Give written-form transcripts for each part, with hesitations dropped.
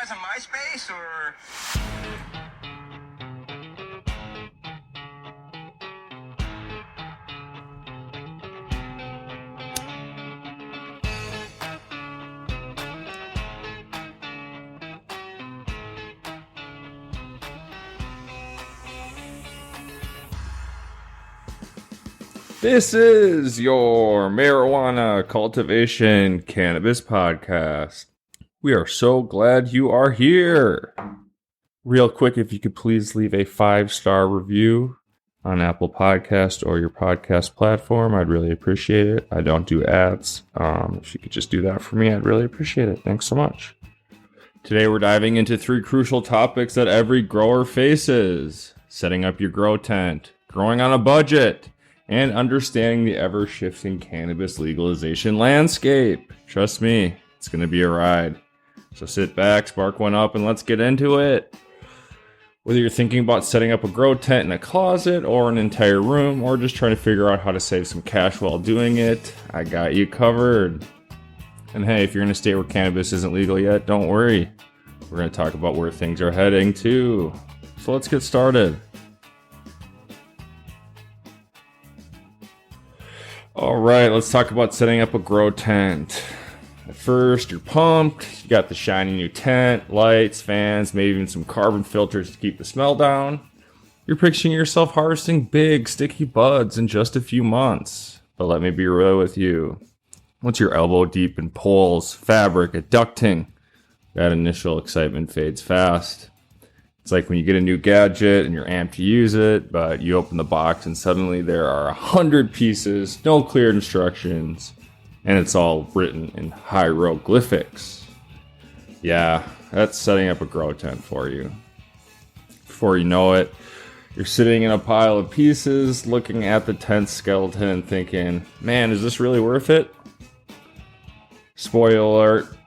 guys on MySpace or? This is your Marijuana Cultivation Cannabis Podcast. We are so glad you are here. Real quick, if you could please leave a 5-star review on Apple Podcast or your podcast platform, I'd really appreciate it. I don't do ads. If you could just do that for me, I'd really appreciate it. Thanks so much. Today we're diving into 3 crucial topics that every grower faces: setting up your grow tent, growing on a budget, and understanding the ever-shifting cannabis legalization landscape. Trust me, it's going to be a ride. So sit back, spark one up, and let's get into it. Whether you're thinking about setting up a grow tent in a closet or an entire room, or just trying to figure out how to save some cash while doing it, I got you covered. And hey, if you're in a state where cannabis isn't legal yet, don't worry. We're going to talk about where things are heading too. So let's get started. All right, let's talk about setting up a grow tent. At first, you're pumped. You got the shiny new tent, lights, fans, maybe even some carbon filters to keep the smell down. You're picturing yourself harvesting big, sticky buds in just a few months. But let me be real with you. Once you're elbow deep in poles, fabric, and ducting, that initial excitement fades fast. It's like when you get a new gadget and you're amped to use it, but you open the box and suddenly there are 100 pieces, no clear instructions, and it's all written in hieroglyphics. Yeah, that's setting up a grow tent for you. Before you know it, you're sitting in a pile of pieces, looking at the tent skeleton and thinking, man, is this really worth it? Spoiler alert,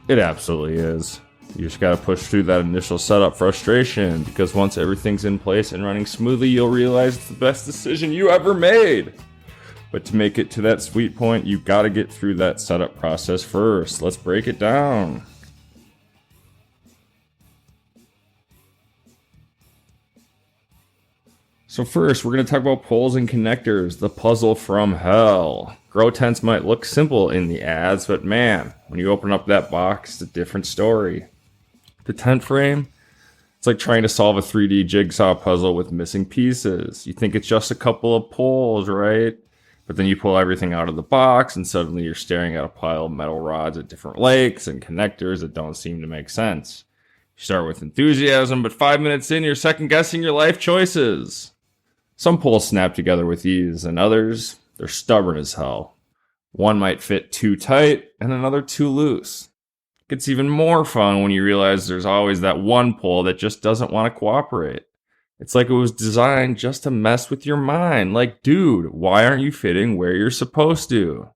it absolutely is. You just got to push through that initial setup frustration, because once everything's in place and running smoothly, you'll realize it's the best decision you ever made. But to make it to that sweet point, you've got to get through that setup process first. Let's break it down. So first, we're going to talk about poles and connectors, the puzzle from hell. Grow tents might look simple in the ads, but man, when you open up that box, it's a different story. The tent frame, it's like trying to solve a 3D jigsaw puzzle with missing pieces. You think it's just a couple of poles, right? But then you pull everything out of the box and suddenly you're staring at a pile of metal rods at different lengths and connectors that don't seem to make sense. You start with enthusiasm, but 5 minutes in, you're second guessing your life choices. Some poles snap together with ease, and others, they're stubborn as hell. One might fit too tight and another too loose. It gets even more fun when you realize there's always that one pole that just doesn't want to cooperate. It's like it was designed just to mess with your mind. Like, dude, why aren't you fitting where you're supposed to?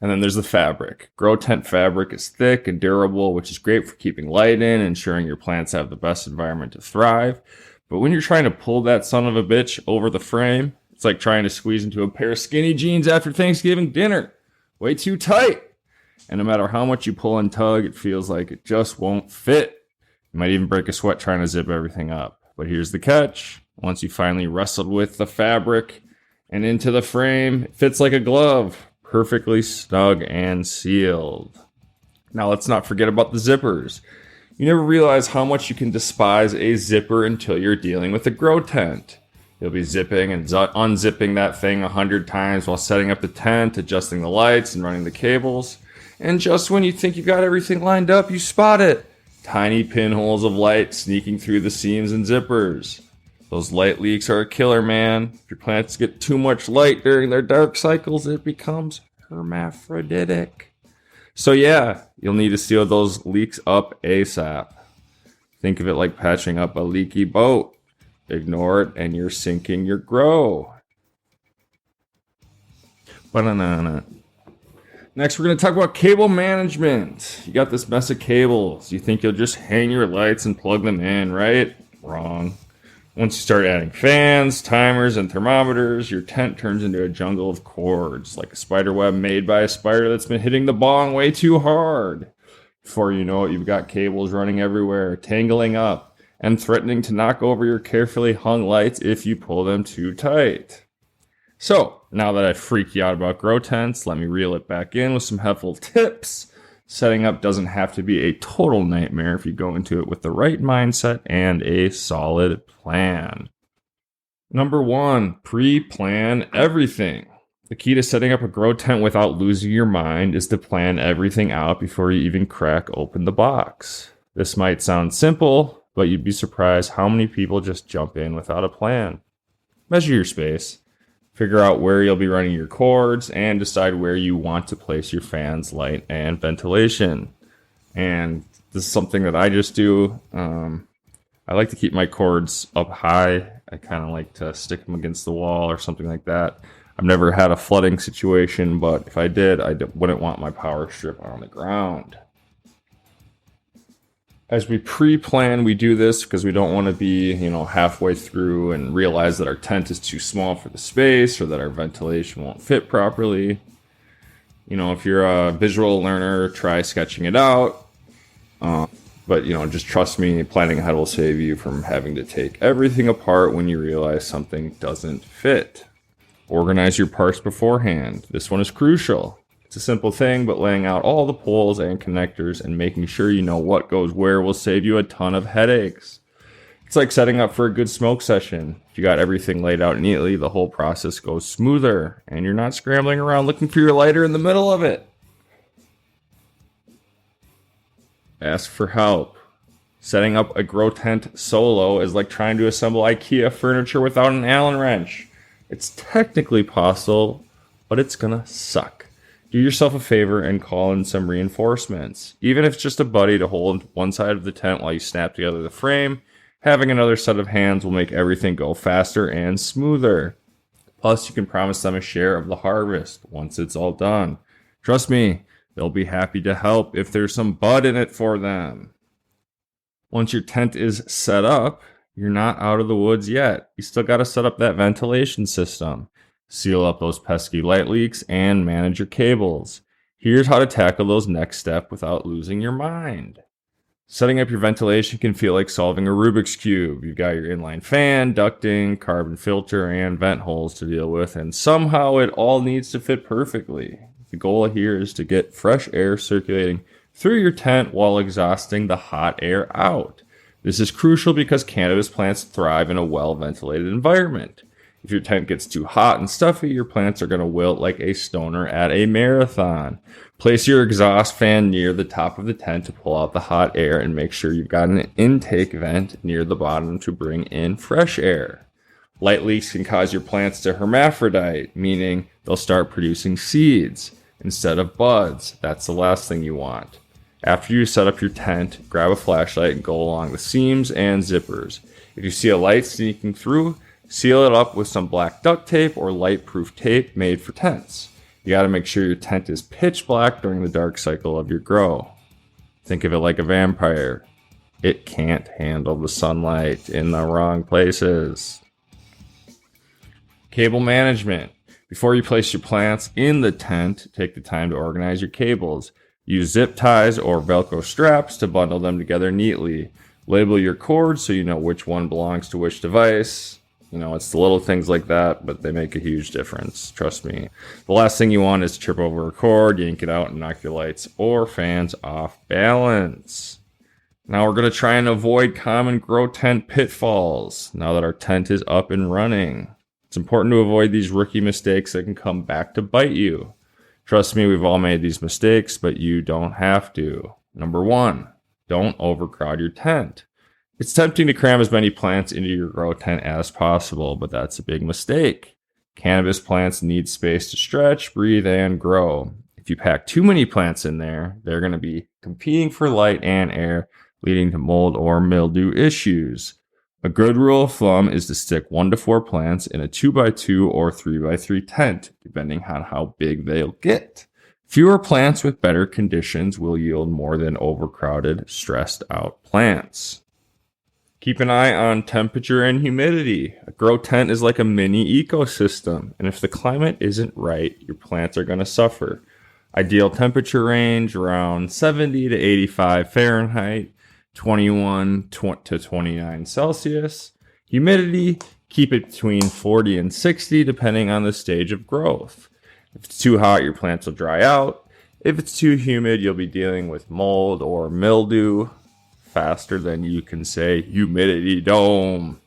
And then there's the fabric. Grow tent fabric is thick and durable, which is great for keeping light in, ensuring your plants have the best environment to thrive. But when you're trying to pull that son of a bitch over the frame, it's like trying to squeeze into a pair of skinny jeans after Thanksgiving dinner. Way too tight. And no matter how much you pull and tug, it feels like it just won't fit. You might even break a sweat trying to zip everything up. But here's the catch. Once you finally wrestled with the fabric and into the frame, it fits like a glove, perfectly snug and sealed. Now let's not forget about the zippers. You never realize how much you can despise a zipper until you're dealing with a grow tent. You'll be zipping and unzipping that thing 100 times while setting up the tent, adjusting the lights, and running the cables. And just when you think you got everything lined up, you spot it. Tiny pinholes of light sneaking through the seams and zippers. Those light leaks are a killer, man. If your plants get too much light during their dark cycles, it becomes hermaphroditic. So yeah, you'll need to seal those leaks up ASAP. Think of it like patching up a leaky boat. Ignore it and you're sinking your grow. Banana. Next, we're going to talk about cable management. You got this mess of cables. You think you'll just hang your lights and plug them in, right? Wrong. Once you start adding fans, timers, and thermometers, your tent turns into a jungle of cords, like a spider web made by a spider that's been hitting the bong way too hard. Before you know it, you've got cables running everywhere, tangling up, and threatening to knock over your carefully hung lights if you pull them too tight. So, now that I've freaked you out about grow tents, let me reel it back in with some helpful tips. Setting up doesn't have to be a total nightmare if you go into it with the right mindset and a solid plan. Number 1, pre-plan everything. The key to setting up a grow tent without losing your mind is to plan everything out before you even crack open the box. This might sound simple, but you'd be surprised how many people just jump in without a plan. Measure your space. Figure out where you'll be running your cords and decide where you want to place your fans, light, and ventilation. And this is something that I just do. I like to keep my cords up high. I kind of like to stick them against the wall or something like that. I've never had a flooding situation, but if I did, I wouldn't want my power strip on the ground. As we pre-plan, we do this because we don't want to be, halfway through and realize that our tent is too small for the space or that our ventilation won't fit properly. If you're a visual learner, try sketching it out. But just trust me, planning ahead will save you from having to take everything apart when you realize something doesn't fit. Organize your parts beforehand. This one is crucial. It's a simple thing, but laying out all the poles and connectors and making sure you know what goes where will save you a ton of headaches. It's like setting up for a good smoke session. If you got everything laid out neatly, the whole process goes smoother, and you're not scrambling around looking for your lighter in the middle of it. Ask for help. Setting up a grow tent solo is like trying to assemble IKEA furniture without an Allen wrench. It's technically possible, but it's gonna suck. Do yourself a favor and call in some reinforcements. Even if it's just a buddy to hold one side of the tent while you snap together the frame, having another set of hands will make everything go faster and smoother. Plus, you can promise them a share of the harvest once it's all done. Trust me, they'll be happy to help if there's some bud in it for them. Once your tent is set up, you're not out of the woods yet. You still got to set up that ventilation system. Seal up those pesky light leaks, and manage your cables. Here's how to tackle those next steps without losing your mind. Setting up your ventilation can feel like solving a Rubik's Cube. You've got your inline fan, ducting, carbon filter, and vent holes to deal with, and somehow it all needs to fit perfectly. The goal here is to get fresh air circulating through your tent while exhausting the hot air out. This is crucial because cannabis plants thrive in a well-ventilated environment. If your tent gets too hot and stuffy, your plants are going to wilt like a stoner at a marathon. Place your exhaust fan near the top of the tent to pull out the hot air, and make sure you've got an intake vent near the bottom to bring in fresh air. Light leaks can cause your plants to hermaphrodite, meaning they'll start producing seeds instead of buds. That's the last thing you want. After you set up your tent, grab a flashlight and go along the seams and zippers. If you see a light sneaking through, seal it up with some black duct tape or light-proof tape made for tents. You got to make sure your tent is pitch black during the dark cycle of your grow. Think of it like a vampire. It can't handle the sunlight in the wrong places. Cable management. Before you place your plants in the tent, take the time to organize your cables. Use zip ties or Velcro straps to bundle them together neatly. Label your cords so you know which one belongs to which device. It's the little things like that, but they make a huge difference. Trust me. The last thing you want is to trip over a cord, yank it out, and knock your lights or fans off balance. Now we're going to try and avoid common grow tent pitfalls now that our tent is up and running. It's important to avoid these rookie mistakes that can come back to bite you. Trust me, we've all made these mistakes, but you don't have to. Number 1, don't overcrowd your tent. It's tempting to cram as many plants into your grow tent as possible, but that's a big mistake. Cannabis plants need space to stretch, breathe, and grow. If you pack too many plants in there, they're going to be competing for light and air, leading to mold or mildew issues. A good rule of thumb is to stick 1 to 4 plants in a 2x2 or 3x3 tent, depending on how big they'll get. Fewer plants with better conditions will yield more than overcrowded, stressed out plants. Keep an eye on temperature and humidity. A grow tent is like a mini ecosystem, and if the climate isn't right, your plants are going to suffer. Ideal temperature range around 70 to 85 Fahrenheit, 21 to 29 Celsius. Humidity, keep it between 40 and 60 depending on the stage of growth. If it's too hot, your plants will dry out. If it's too humid, you'll be dealing with mold or mildew faster than you can say humidity dome.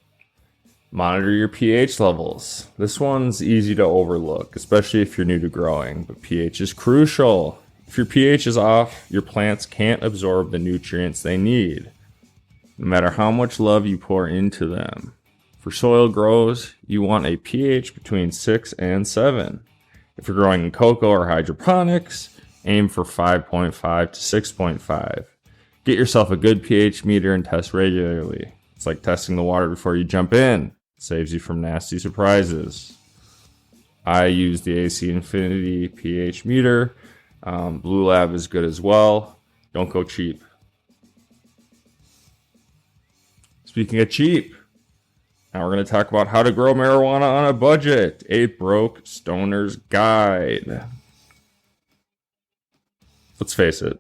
Monitor your pH levels. This one's easy to overlook, especially if you're new to growing, but pH is crucial. If your pH is off, your plants can't absorb the nutrients they need, no matter how much love you pour into them. For soil grows, you want a pH between 6 and 7. If you're growing in cocoa or hydroponics, aim for 5.5 to 6.5. Get yourself a good pH meter and test regularly. It's like testing the water before you jump in. Saves you from nasty surprises. I use the AC Infinity pH meter. Blue Lab is good as well. Don't go cheap. Speaking of cheap, now we're going to talk about how to grow marijuana on a budget. A broke stoner's guide. Let's face it.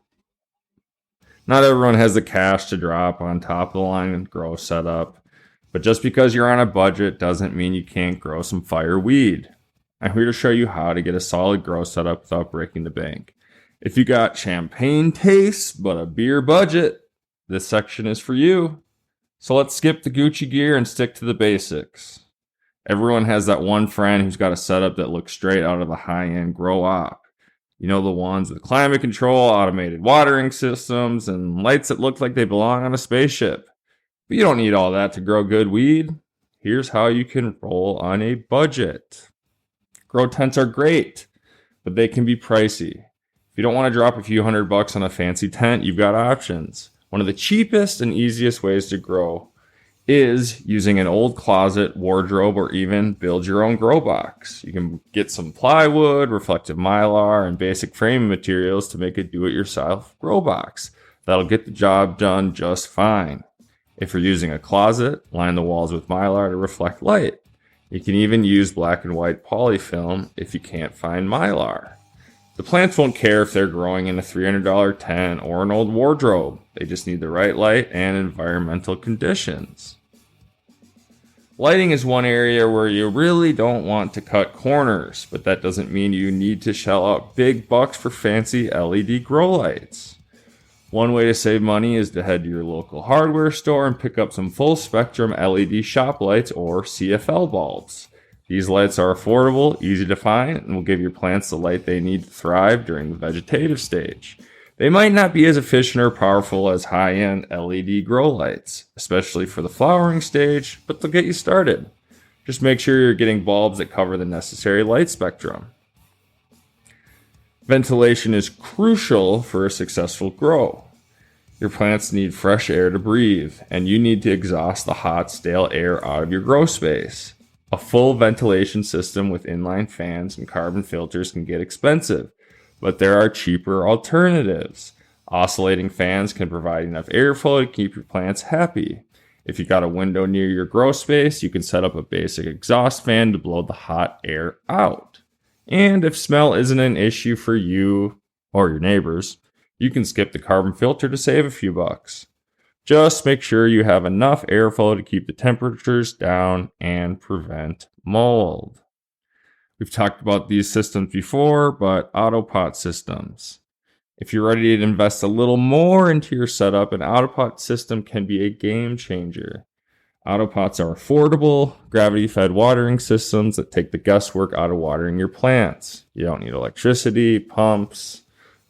Not everyone has the cash to drop on top of the line grow setup. But just because you're on a budget doesn't mean you can't grow some fire weed. I'm here to show you how to get a solid grow setup without breaking the bank. If you got champagne taste but a beer budget, this section is for you. So let's skip the Gucci gear and stick to the basics. Everyone has that one friend who's got a setup that looks straight out of the high-end grow op. You know, the ones with climate control, automated watering systems, and lights that look like they belong on a spaceship. But you don't need all that to grow good weed. Here's how you can roll on a budget. Grow tents are great, but they can be pricey. If you don't want to drop a few $100 on a fancy tent, you've got options. One of the cheapest and easiest ways to grow is using an old closet, wardrobe, or even build your own grow box. You can get some plywood, reflective mylar, and basic framing materials to make a do-it-yourself grow box. That'll get the job done just fine. If you're using a closet, line the walls with mylar to reflect light. You can even use black and white polyfilm if you can't find mylar. The plants won't care if they're growing in a $300 tent or an old wardrobe. They just need the right light and environmental conditions. Lighting is one area where you really don't want to cut corners, but that doesn't mean you need to shell out big bucks for fancy LED grow lights. One way to save money is to head to your local hardware store and pick up some full spectrum LED shop lights or CFL bulbs. These lights are affordable, easy to find, and will give your plants the light they need to thrive during the vegetative stage. They might not be as efficient or powerful as high-end LED grow lights, especially for the flowering stage, but they'll get you started. Just make sure you're getting bulbs that cover the necessary light spectrum. Ventilation is crucial for a successful grow. Your plants need fresh air to breathe, and you need to exhaust the hot, stale air out of your grow space. A full ventilation system with inline fans and carbon filters can get expensive, but there are cheaper alternatives. Oscillating fans can provide enough airflow to keep your plants happy. If you got a window near your grow space, you can set up a basic exhaust fan to blow the hot air out. And if smell isn't an issue for you or your neighbors, you can skip the carbon filter to save a few bucks. Just make sure you have enough airflow to keep the temperatures down and prevent mold. We've talked about these systems before, but autopot systems. If you're ready to invest a little more into your setup, an autopot system can be a game changer. Autopots are affordable, gravity-fed watering systems that take the guesswork out of watering your plants. You don't need electricity, pumps,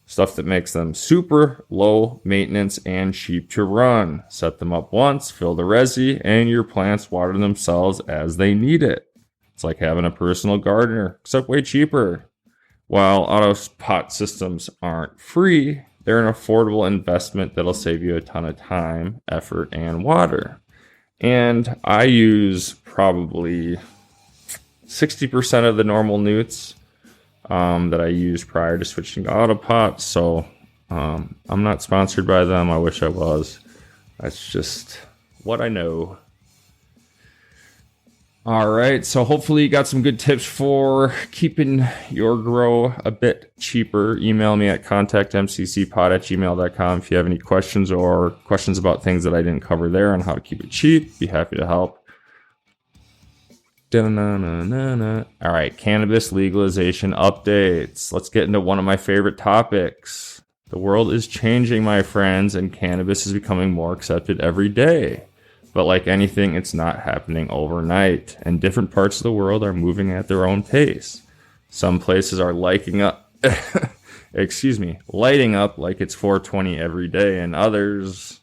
stuff that makes them super low maintenance and cheap to run. Set them up once, fill the resi, and your plants water themselves as they need it. It's like having a personal gardener, except way cheaper. While autopot systems aren't free, they're an affordable investment that'll save you a ton of time, effort, and water. And I use probably 60% of the normal newts that I used prior to switching to autopots. So I'm not sponsored by them. I wish I was. That's just what I know. All right, so hopefully you got some good tips for keeping your grow a bit cheaper. Email me at contactmccpod@gmail.com if you have any questions or questions about things that I didn't cover there on how to keep it cheap. Be happy to help. All right, cannabis legalization updates. Let's get into one of my favorite topics. The world is changing, my friends, and cannabis is becoming more accepted every day. But like anything, it's not happening overnight, and different parts of the world are moving at their own pace. Some places are lighting up like it's 420 every day, and others,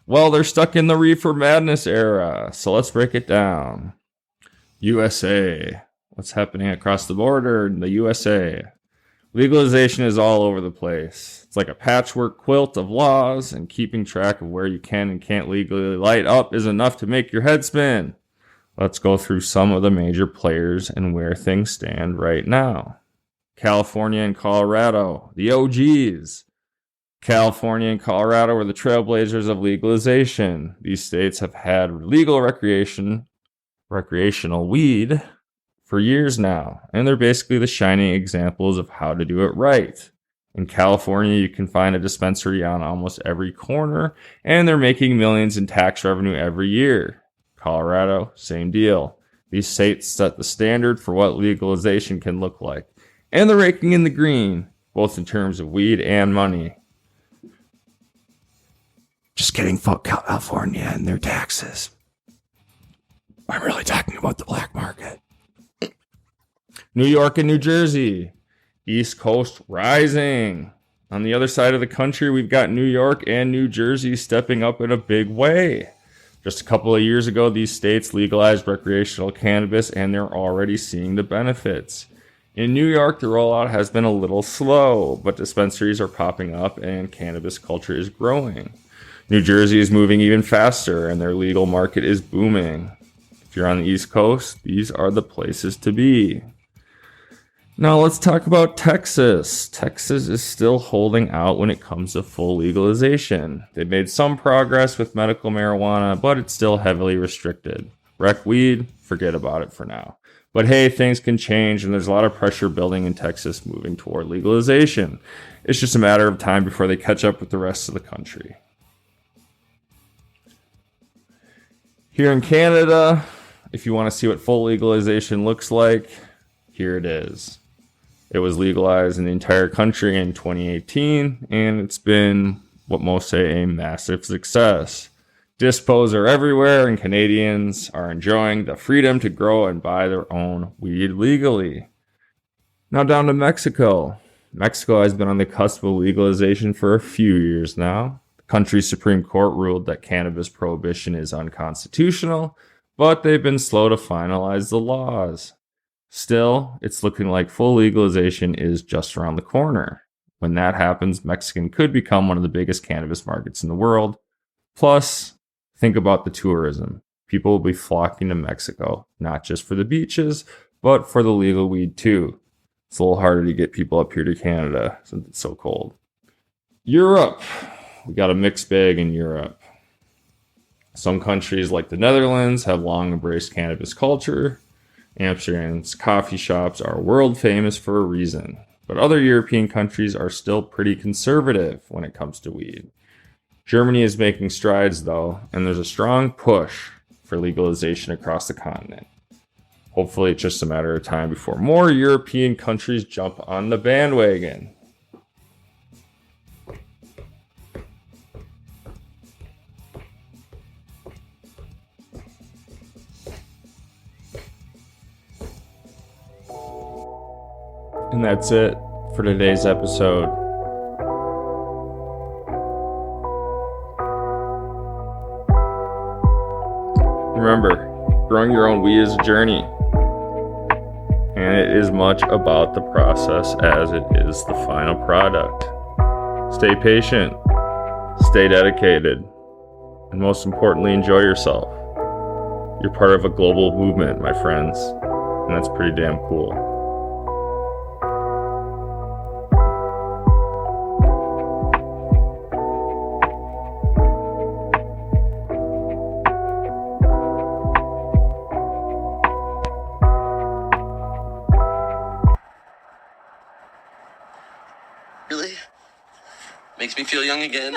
well, they're stuck in the reefer madness era. So let's break it down. USA. What's happening across the border in the USA? Legalization is all over the place. It's like a patchwork quilt of laws, and keeping track of where you can and can't legally light up is enough to make your head spin. Let's go through some of the major players and where things stand right now. California and Colorado, the OGs. California and Colorado were the trailblazers of legalization. These states have had legal recreational weed for years now, and they're basically the shining examples of how to do it right. In California, you can find a dispensary on almost every corner, and they're making millions in tax revenue every year. Colorado, same deal. These states set the standard for what legalization can look like, and they're raking in the green, both in terms of weed and money. Just kidding, fuck California and their taxes. I'm really talking about the black market. New York and New Jersey. East Coast rising. On the other side of the country, we've got New York and New Jersey stepping up in a big way. Just a couple of years ago, these states legalized recreational cannabis, and they're already seeing the benefits. In New York, the rollout has been a little slow, but dispensaries are popping up and cannabis culture is growing. New Jersey is moving even faster, and their legal market is booming. If you're on the East Coast, these are the places to be. Now let's talk about Texas. Texas is still holding out when it comes to full legalization. They've made some progress with medical marijuana, but it's still heavily restricted. Rec weed, forget about it for now. But hey, things can change, and there's a lot of pressure building in Texas moving toward legalization. It's just a matter of time before they catch up with the rest of the country. Here in Canada, if you want to see what full legalization looks like, here it is. It was legalized in the entire country in 2018, and it's been what most say a massive success. Dispos are everywhere, and Canadians are enjoying the freedom to grow and buy their own weed legally. Now down to Mexico. Mexico has been on the cusp of legalization for a few years now. The country's Supreme Court ruled that cannabis prohibition is unconstitutional, but they've been slow to finalize the laws. Still, it's looking like full legalization is just around the corner. When that happens, Mexico could become one of the biggest cannabis markets in the world. Plus, think about the tourism. People will be flocking to Mexico, not just for the beaches, but for the legal weed too. It's a little harder to get people up here to Canada since it's so cold. Europe. We got a mixed bag in Europe. Some countries like the Netherlands have long embraced cannabis culture. Amsterdam's coffee shops are world famous for a reason, but other European countries are still pretty conservative when it comes to weed. Germany is making strides though, and there's a strong push for legalization across the continent. Hopefully it's just a matter of time before more European countries jump on the bandwagon. And that's it for today's episode. Remember, growing your own weed is a journey. And it is much about the process as it is the final product. Stay patient, stay dedicated, and most importantly, enjoy yourself. You're part of a global movement, my friends, and that's pretty damn cool. feel young again?